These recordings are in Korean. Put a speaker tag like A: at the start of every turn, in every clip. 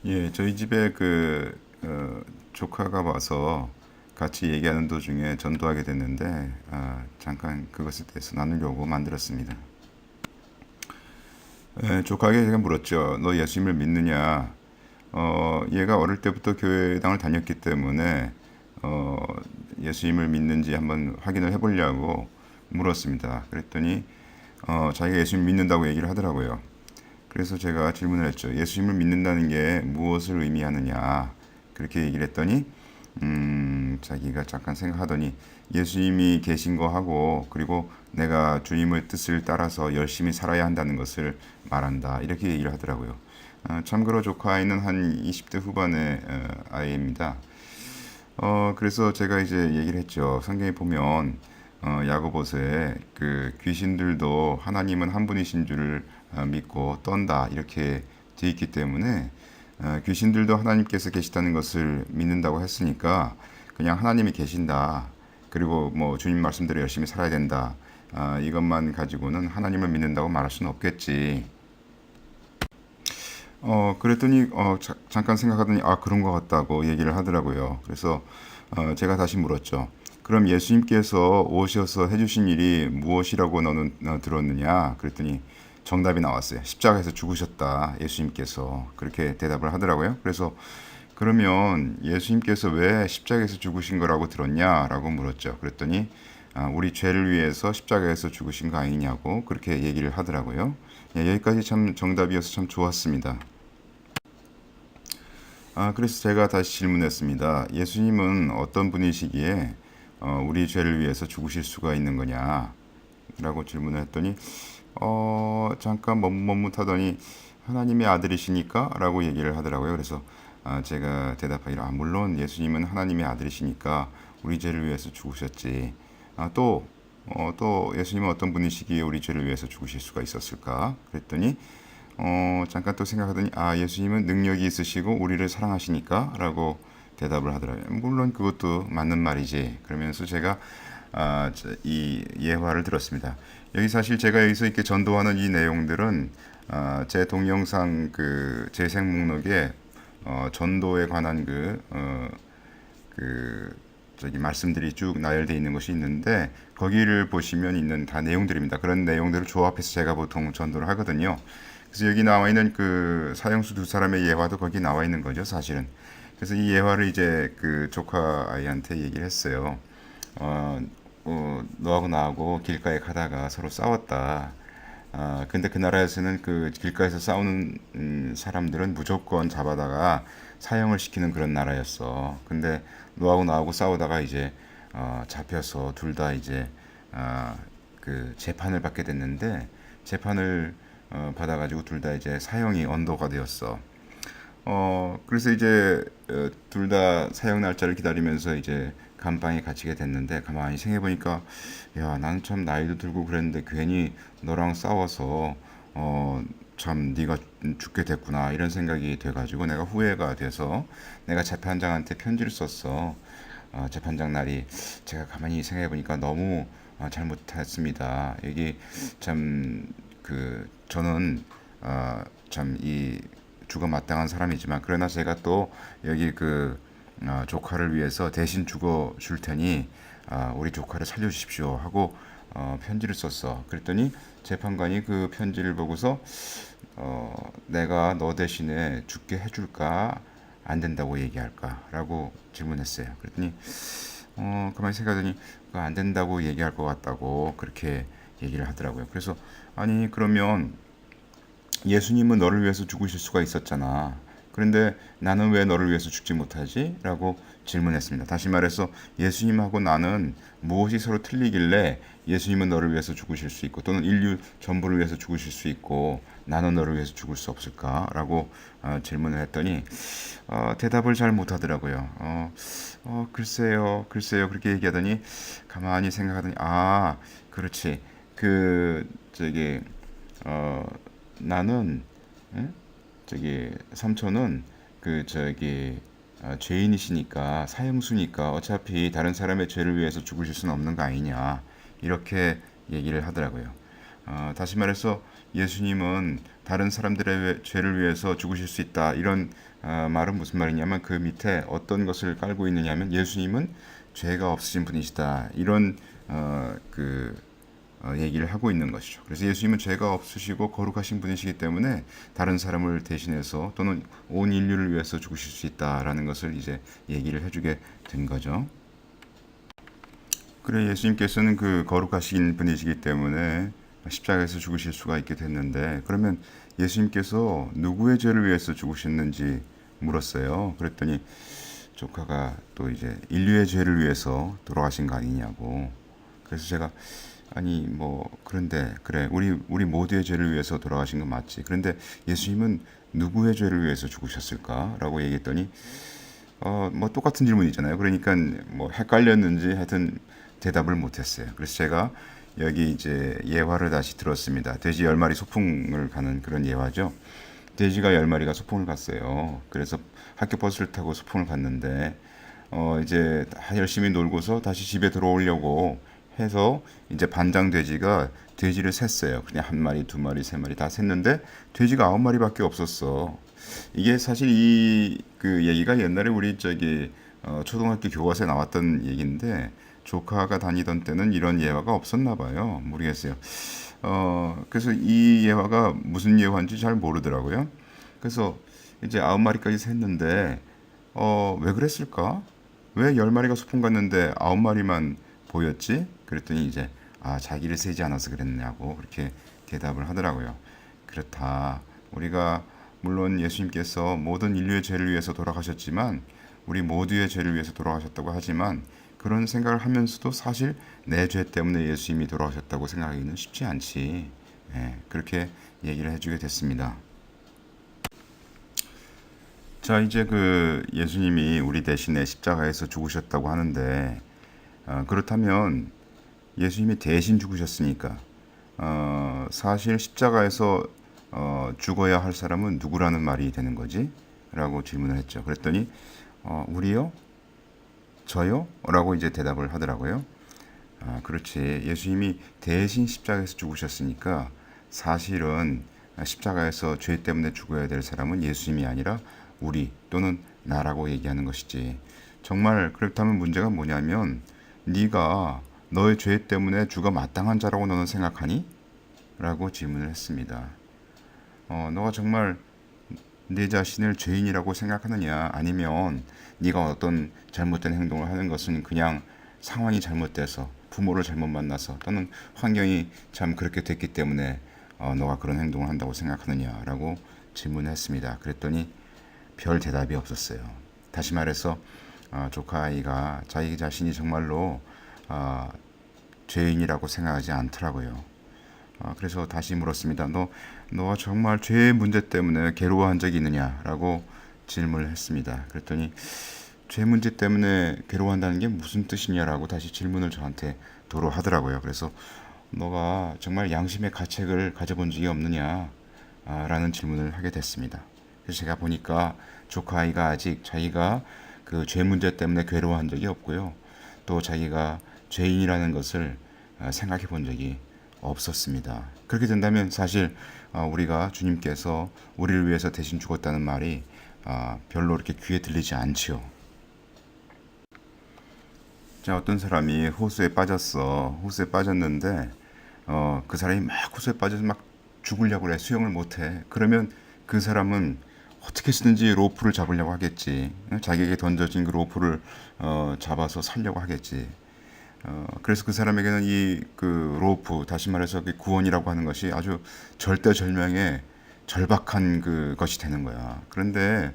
A: 예, 저희 집에 조카가 와서 같이 얘기하는 도중에 전도하게 됐는데, 잠깐 그것에 대해서 나누려고 만들었습니다. 조카에게 제가 물었죠. 너 예수님을 믿느냐? 얘가 어릴 때부터 교회당을 다녔기 때문에, 어, 예수님을 믿는지 한번 확인을 해보려고 물었습니다. 그랬더니, 자기가 예수님 믿는다고 얘기를 하더라고요. 그래서 제가 질문을 했죠. 예수님을 믿는다는 게 무엇을 의미하느냐? 그렇게 얘기를 했더니, 자기가 잠깐 생각하더니 예수님이 계신 거 하고, 그리고 내가 주님의 뜻을 따라서 열심히 살아야 한다는 것을 말한다. 이렇게 얘기를 하더라고요. 참고로 조카 아이는 한 20대 후반의 아이입니다. 그래서 제가 이제 얘기를 했죠. 성경에 보면 야고보서에 그 귀신들도 하나님은 한 분이신 줄을 믿고 떤다 이렇게 돼 있기 때문에 귀신들도 하나님께서 계시다는 것을 믿는다고 했으니까 그냥 하나님이 계신다. 그리고 뭐 주님 말씀대로 열심히 살아야 된다. 이것만 가지고는 하나님을 믿는다고 말할 수는 없겠지. 그랬더니 잠깐 생각하더니 그런 것 같다고 얘기를 하더라고요. 그래서 제가 다시 물었죠. 그럼 예수님께서 오셔서 해주신 일이 무엇이라고 너는 들었느냐? 그랬더니 정답이 나왔어요. 십자가에서 죽으셨다. 예수님께서 그렇게 대답을 하더라고요. 그래서 그러면 예수님께서 왜 십자가에서 죽으신 거라고 들었냐라고 물었죠. 그랬더니 우리 죄를 위해서 십자가에서 죽으신 거 아니냐고 그렇게 얘기를 하더라고요. 예, 여기까지 참 정답이어서 참 좋았습니다. 그래서 제가 다시 질문했습니다. 예수님은 어떤 분이시기에 우리 죄를 위해서 죽으실 수가 있는 거냐? 라고 질문을 했더니 잠깐 머뭇하더니 하나님의 아들이시니까? 라고 얘기를 하더라고요. 그래서 제가 대답하기로 물론 예수님은 하나님의 아들이시니까 우리 죄를 위해서 죽으셨지. 또 예수님은 어떤 분이시기에 우리 죄를 위해서 죽으실 수가 있었을까? 그랬더니 잠깐 또 생각하더니 예수님은 능력이 있으시고 우리를 사랑하시니까 라고 대답을 하더라고요. 물론 그것도 맞는 말이지. 그러면서 제가 이 예화를 들었습니다. 여기 사실 제가 여기서 이렇게 전도하는 이 내용들은 제 동영상 그 재생 목록에 전도에 관한 저기 말씀들이 쭉 나열되어 있는 것이 있는데 거기를 보시면 있는 다 내용들입니다. 그런 내용들을 조합해서 제가 보통 전도를 하거든요. 그래서 여기 나와 있는 그 사형수 두 사람의 예화도 거기 나와 있는 거죠, 사실은. 그래서 이 예화를 이제 그 조카 아이한테 얘기를 했어요. 너하고 나하고 길가에 가다가 서로 싸웠다. 근데 그 나라에서는 그 길가에서 싸우는 사람들은 무조건 잡아다가 사형을 시키는 그런 나라였어. 근데 너하고 나하고 싸우다가 이제 잡혀서 둘 다 이제 그 재판을 받게 됐는데 재판을 받아가지고 둘 다 이제 사형이 언도가 되었어. 그래서 이제 둘 다 사형 날짜를 기다리면서 이제 감방에 갇히게 됐는데 가만히 생각해 보니까 야, 나는 참 나이도 들고 그랬는데 괜히 너랑 싸워서 참 네가 죽게 됐구나 이런 생각이 돼가지고 내가 후회가 돼서 내가 재판장한테 편지를 썼어. 재판장 날이 제가 가만히 생각해 보니까 너무 잘못했습니다. 여기 참 저는 참 이 죽어 마땅한 사람이지만 그러나 제가 또 여기 조카를 위해서 대신 죽어 줄 테니 우리 조카를 살려주십시오 하고 편지를 썼어. 그랬더니 재판관이 그 편지를 보고서 내가 너 대신에 죽게 해줄까 안 된다고 얘기할까라고 질문했어요. 그랬더니 가만히 생각하더니 그거 안 된다고 얘기할 것 같다고 그렇게 얘기를 하더라고요. 그래서 아니 그러면 예수님은 너를 위해서 죽으실 수가 있었잖아. 그런데 나는 왜 너를 위해서 죽지 못하지? 라고 질문했습니다. 다시 말해서 예수님하고 나는 무엇이 서로 틀리길래 예수님은 너를 위해서 죽으실 수 있고 또는 인류 전부를 위해서 죽으실 수 있고 나는 너를 위해서 죽을 수 없을까? 라고 질문을 했더니 대답을 잘 못하더라고요. 글쎄요 그렇게 얘기하더니 가만히 생각하더니 그렇지 저기 나는 저기 삼촌은 죄인이시니까 사형수니까 어차피 다른 사람의 죄를 위해서 죽으실 수는 없는 거 아니냐 이렇게 얘기를 하더라고요. 다시 말해서 예수님은 다른 사람들의 죄를 위해서 죽으실 수 있다. 이런 말은 무슨 말이냐면 그 밑에 어떤 것을 깔고 있느냐면 예수님은 죄가 없으신 분이시다. 이런 얘기를 하고 있는 것이죠. 그래서 예수님은 죄가 없으시고 거룩하신 분이시기 때문에 다른 사람을 대신해서 또는 온 인류를 위해서 죽으실 수 있다라는 것을 이제 얘기를 해주게 된 거죠. 그래 예수님께서는 그 거룩하신 분이시기 때문에 십자가에서 죽으실 수가 있게 됐는데 그러면 예수님께서 누구의 죄를 위해서 죽으셨는지 물었어요. 그랬더니 조카가 또 이제 인류의 죄를 위해서 돌아가신 거 아니냐고. 그래서 제가 아니 뭐 그런데 그래 우리 모두의 죄를 위해서 돌아가신 건 맞지. 그런데 예수님은 누구의 죄를 위해서 죽으셨을까라고 얘기했더니 뭐 똑같은 질문이잖아요. 그러니까 뭐 헷갈렸는지 하여튼 대답을 못했어요. 그래서 제가 여기 이제 예화를 다시 들었습니다. 돼지 10마리 소풍을 가는 그런 예화죠. 돼지가 10마리가 소풍을 갔어요. 그래서 학교 버스를 타고 소풍을 갔는데 이제 다 열심히 놀고서 다시 집에 들어오려고 해서 이제 반장 돼지가 돼지를 셌어요. 그냥 한 마리, 두 마리, 세 마리 다 셌는데 돼지가 9마리밖에 없었어. 이게 사실 이 그 얘기가 옛날에 우리 저기 초등학교 교과서에 나왔던 얘기인데 조카가 다니던 때는 이런 예화가 없었나 봐요. 모르겠어요. 그래서 이 예화가 무슨 예화인지 잘 모르더라고요. 그래서 이제 9마리까지 샜는데 왜 그랬을까? 왜 10마리가 소풍 갔는데 9마리만 보였지? 그랬더니 이제 자기를 세지 않아서 그랬냐고 그렇게 대답을 하더라고요. 그렇다. 우리가 물론 예수님께서 모든 인류의 죄를 위해서 돌아가셨지만 우리 모두의 죄를 위해서 돌아가셨다고 하지만 그런 생각을 하면서도 사실 내 죄 때문에 예수님이 돌아가셨다고 생각하기는 쉽지 않지. 예, 그렇게 얘기를 해주게 됐습니다. 자, 이제 그 예수님이 우리 대신에 십자가에서 죽으셨다고 하는데 그렇다면 예수님이 대신 죽으셨으니까 사실 십자가에서 죽어야 할 사람은 누구라는 말이 되는 거지? 라고 질문을 했죠. 그랬더니 우리요? 저요? 라고 이제 대답을 하더라고요. 그렇지. 예수님이 대신 십자가에서 죽으셨으니까 사실은 십자가에서 죄 때문에 죽어야 될 사람은 예수님이 아니라 우리 또는 나라고 얘기하는 것이지. 정말 그렇다면 문제가 뭐냐면 네가 너의 죄 때문에 주가 마땅한 자라고 너는 생각하니? 라고 질문을 했습니다. 너가 정말 내 자신을 죄인이라고 생각하느냐 아니면 네가 어떤 잘못된 행동을 하는 것은 그냥 상황이 잘못돼서 부모를 잘못 만나서 또는 환경이 참 그렇게 됐기 때문에 너가 그런 행동을 한다고 생각하느냐라고 질문했습니다. 그랬더니 별 대답이 없었어요. 다시 말해서 조카 아이가 자기 자신이 정말로 죄인이라고 생각하지 않더라고요. 그래서 다시 물었습니다. 너가 정말 죄의 문제 때문에 괴로워한 적이 있느냐라고 질문을 했습니다. 그랬더니 죄 문제 때문에 괴로워한다는 게 무슨 뜻이냐라고 다시 질문을 저한테 도로 하더라고요. 그래서 너가 정말 양심의 가책을 가져본 적이 없느냐 라는 질문을 하게 됐습니다. 그래서 제가 보니까 조카 아이가 아직 자기가 그 죄 문제 때문에 괴로워한 적이 없고요. 또 자기가 죄인이라는 것을 생각해 본 적이 없었습니다. 그렇게 된다면 사실 우리가 주님께서 우리를 위해서 대신 죽었다는 말이 별로 이렇게 귀에 들리지 않지요. 자, 어떤 사람이 호수에 빠졌어. 호수에 빠졌는데 그 사람이 막 호수에 빠져서 막 죽으려고 그래. 수영을 못해. 그러면 그 사람은 어떻게 쓰든지 로프를 잡으려고 하겠지. 자기에게 던져진 그 로프를 잡아서 살려고 하겠지. 그래서 그 사람에게는 이 그 로프, 다시 말해서 그 구원이라고 하는 것이 아주 절대절명의 절박한 그 것이 되는 거야. 그런데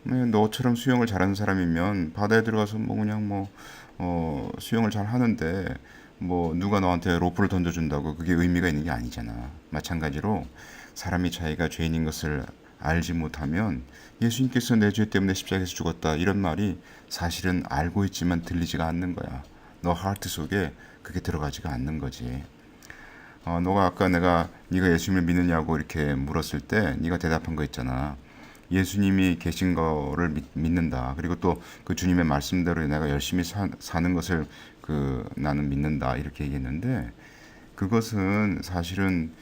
A: 너처럼 수영을 잘하는 사람이면 바다에 들어가서 뭐 그냥 뭐 수영을 잘 하는데 뭐 누가 너한테 로프를 던져준다고 그게 의미가 있는 게 아니잖아. 마찬가지로 사람이 자기가 죄인인 것을 알지 못하면 예수님께서 내 죄 때문에 십자가에서 죽었다 이런 말이 사실은 알고 있지만 들리지가 않는 거야. 너 하트 속에 그게 들어가지가 않는 거지. 너가 아까 네가 예수님을 믿느냐고 이렇게 물었을 때 네가 대답한 거 있잖아. 예수님이 계신 거를 믿는다. 그리고 또 그 주님의 말씀대로 내가 열심히 사는 것을 나는 믿는다. 이렇게 얘기했는데 그것은 사실은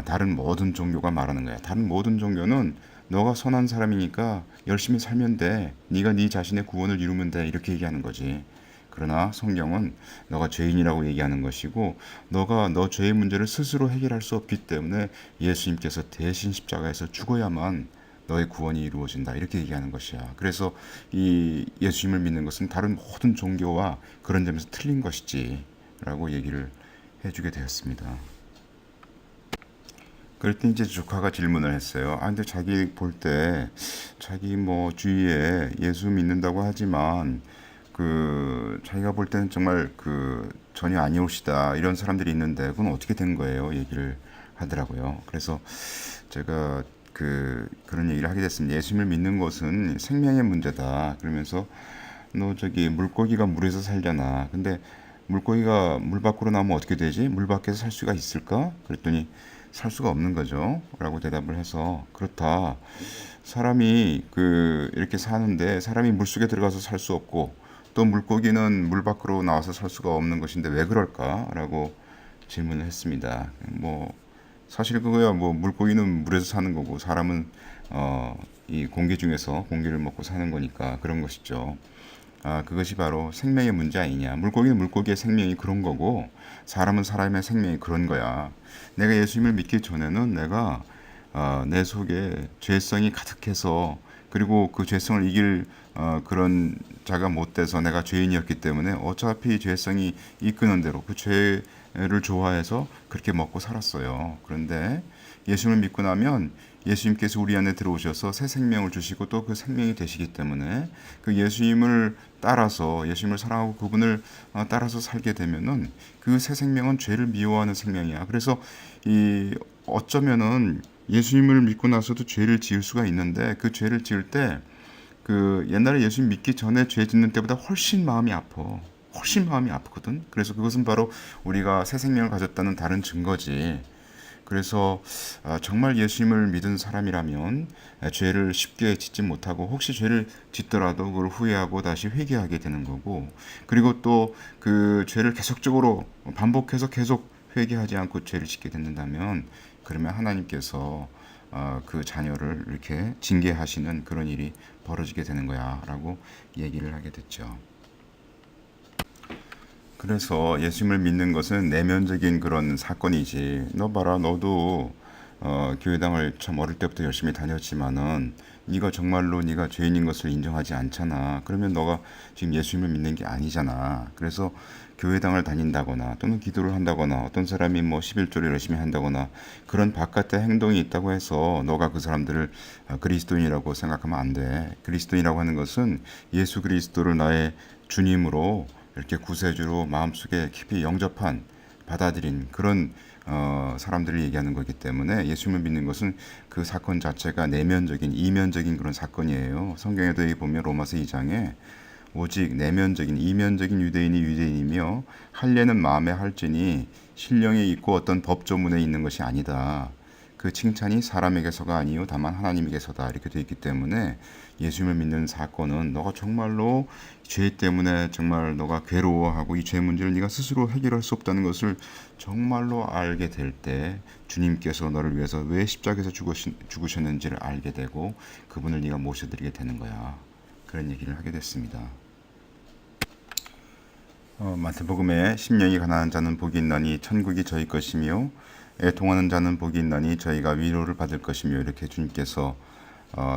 A: 다른 모든 종교가 말하는 거야. 다른 모든 종교는 너가 선한 사람이니까 열심히 살면 돼. 네가 네 자신의 구원을 이루면 돼. 이렇게 얘기하는 거지. 그러나 성경은 너가 죄인이라고 얘기하는 것이고 너가 너 죄의 문제를 스스로 해결할 수 없기 때문에 예수님께서 대신 십자가에서 죽어야만 너의 구원이 이루어진다. 이렇게 얘기하는 것이야. 그래서 이 예수님을 믿는 것은 다른 모든 종교와 그런 점에서 틀린 것이지 라고 얘기를 해주게 되었습니다. 그럴 때 이제 조카가 질문을 했어요. 근데 자기 볼 때 자기 뭐 주위에 예수 믿는다고 하지만 자기가 볼 때는 정말 전혀 아니오시다 이런 사람들이 있는데 그건 어떻게 된 거예요? 얘기를 하더라고요. 그래서 제가 그런 얘기를 하게 됐습니다. 예수님을 믿는 것은 생명의 문제다. 그러면서 너 저기 물고기가 물에서 살잖아. 근데 물고기가 물 밖으로 나오면 어떻게 되지? 물 밖에서 살 수가 있을까? 그랬더니 살 수가 없는 거죠. 라고 대답을 해서 그렇다. 사람이 이렇게 사는데 사람이 물속에 들어가서 살 수 없고 또 물고기는 물 밖으로 나와서 살 수가 없는 것인데 왜 그럴까?라고 질문을 했습니다. 뭐 사실 그거야 뭐 물고기는 물에서 사는 거고 사람은 이 공기 중에서 공기를 먹고 사는 거니까 그런 것이죠. 그것이 바로 생명의 문제 아니냐. 물고기는 물고기의 생명이 그런 거고 사람은 사람의 생명이 그런 거야. 내가 예수님을 믿기 전에는 내가 내 속에 죄성이 가득해서 그리고 그 죄성을 이길 그런 자가 못 돼서 내가 죄인이었기 때문에 어차피 죄성이 이끄는 대로 그 죄를 좋아해서 그렇게 먹고 살았어요. 그런데 예수님을 믿고 나면 예수님께서 우리 안에 들어오셔서 새 생명을 주시고 또 그 생명이 되시기 때문에 그 예수님을 따라서 예수님을 사랑하고 그분을 따라서 살게 되면은 그 새 생명은 죄를 미워하는 생명이야. 그래서 이 어쩌면은 예수님을 믿고 나서도 죄를 지을 수가 있는데 그 죄를 지을 때 옛날에 예수님 믿기 전에 죄 짓는 때보다 훨씬 마음이 아파. 훨씬 마음이 아프거든. 그래서 그것은 바로 우리가 새 생명을 가졌다는 다른 증거지. 그래서 정말 예수님을 믿은 사람이라면 죄를 쉽게 짓지 못하고 혹시 죄를 짓더라도 그걸 후회하고 다시 회개하게 되는 거고 그리고 또 그 죄를 계속적으로 반복해서 계속 회개하지 않고 죄를 짓게 된다면 그러면 하나님께서 그 자녀를 이렇게 징계하시는 그런 일이 벌어지게 되는 거야 라고 얘기를 하게 됐죠. 그래서 예수님을 믿는 것은 내면적인 그런 사건이지. 너 봐라, 너도 교회당을 참 어릴 때부터 열심히 다녔지만은 네가 정말로 네가 죄인인 것을 인정하지 않잖아. 그러면 너가 지금 예수님을 믿는 게 아니잖아. 그래서 교회당을 다닌다거나 또는 기도를 한다거나 어떤 사람이 뭐 11조를 열심히 한다거나 그런 바깥의 행동이 있다고 해서 너가 그 사람들을 그리스도인이라고 생각하면 안 돼. 그리스도인이라고 하는 것은 예수 그리스도를 나의 주님으로 이렇게 구세주로 마음속에 깊이 영접한 받아들인 그런 사람들을 얘기하는 거기 때문에 예수님을 믿는 것은 그 사건 자체가 내면적인 이면적인 그런 사건이에요. 성경에도 보면 로마서 2장에 오직 내면적인 이면적인 유대인이 유대인이며 할례는 마음에 할지니 신령에 있고 어떤 법조문에 있는 것이 아니다. 그 칭찬이 사람에게서가 아니요 다만 하나님에게서다 이렇게 되어 있기 때문에 예수님을 믿는 사건은 너가 정말로 죄 때문에 정말 너가 괴로워하고 이 죄 문제를 네가 스스로 해결할 수 없다는 것을 정말로 알게 될 때 주님께서 너를 위해서 왜 십자가에서 죽으셨는지를 알게 되고 그분을 네가 모셔드리게 되는 거야. 그런 얘기를 하게 됐습니다. 마태복음에 심령이 가난한 자는 복이 있나니 천국이 저희 것이며 애통하는 자는 복이 있나니 저희가 위로를 받을 것이며 이렇게 주님께서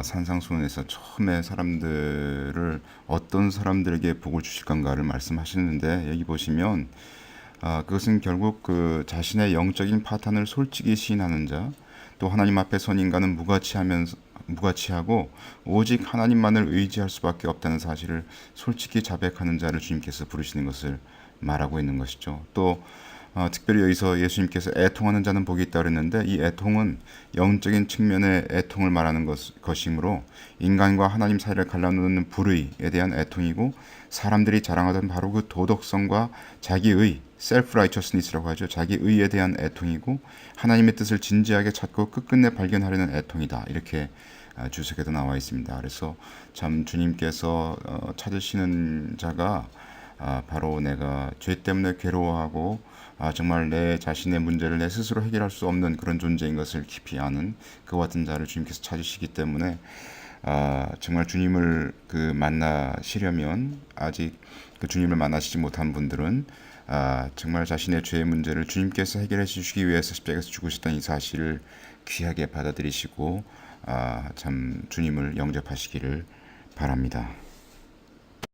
A: 산상수훈에서 처음에 사람들을 어떤 사람들에게 복을 주실 건가를 말씀하시는데 여기 보시면 그것은 결국 그 자신의 영적인 파탄을 솔직히 시인하는 자, 또 하나님 앞에 선 인간은 무가치하고 오직 하나님만을 의지할 수밖에 없다는 사실을 솔직히 자백하는 자를 주님께서 부르시는 것을 말하고 있는 것이죠. 또 특별히 여기서 예수님께서 애통하는 자는 복이 있다 그랬는데 이 애통은 영적인 측면의 애통을 말하는 것이므로 인간과 하나님 사이를 갈라놓는 불의에 대한 애통이고 사람들이 자랑하던 바로 그 도덕성과 자기의 셀프 라이처스니스라고 하죠. 자기의에 대한 애통이고 하나님의 뜻을 진지하게 찾고 끝끝내 발견하려는 애통이다. 이렇게 주석에도 나와 있습니다. 그래서 참 주님께서 찾으시는 자가 바로 내가 죄 때문에 괴로워하고 정말 내 자신의 문제를 내 스스로 해결할 수 없는 그런 존재인 것을 깊이 아는 그와 같은 자를 주님께서 찾으시기 때문에 정말 주님을 만나시려면 아직 그 주님을 만나시지 못한 분들은 정말 자신의 죄의 문제를 주님께서 해결해 주시기 위해서 십자가에서 죽으셨다는 이 사실을 귀하게 받아들이시고 참 주님을 영접하시기를 바랍니다.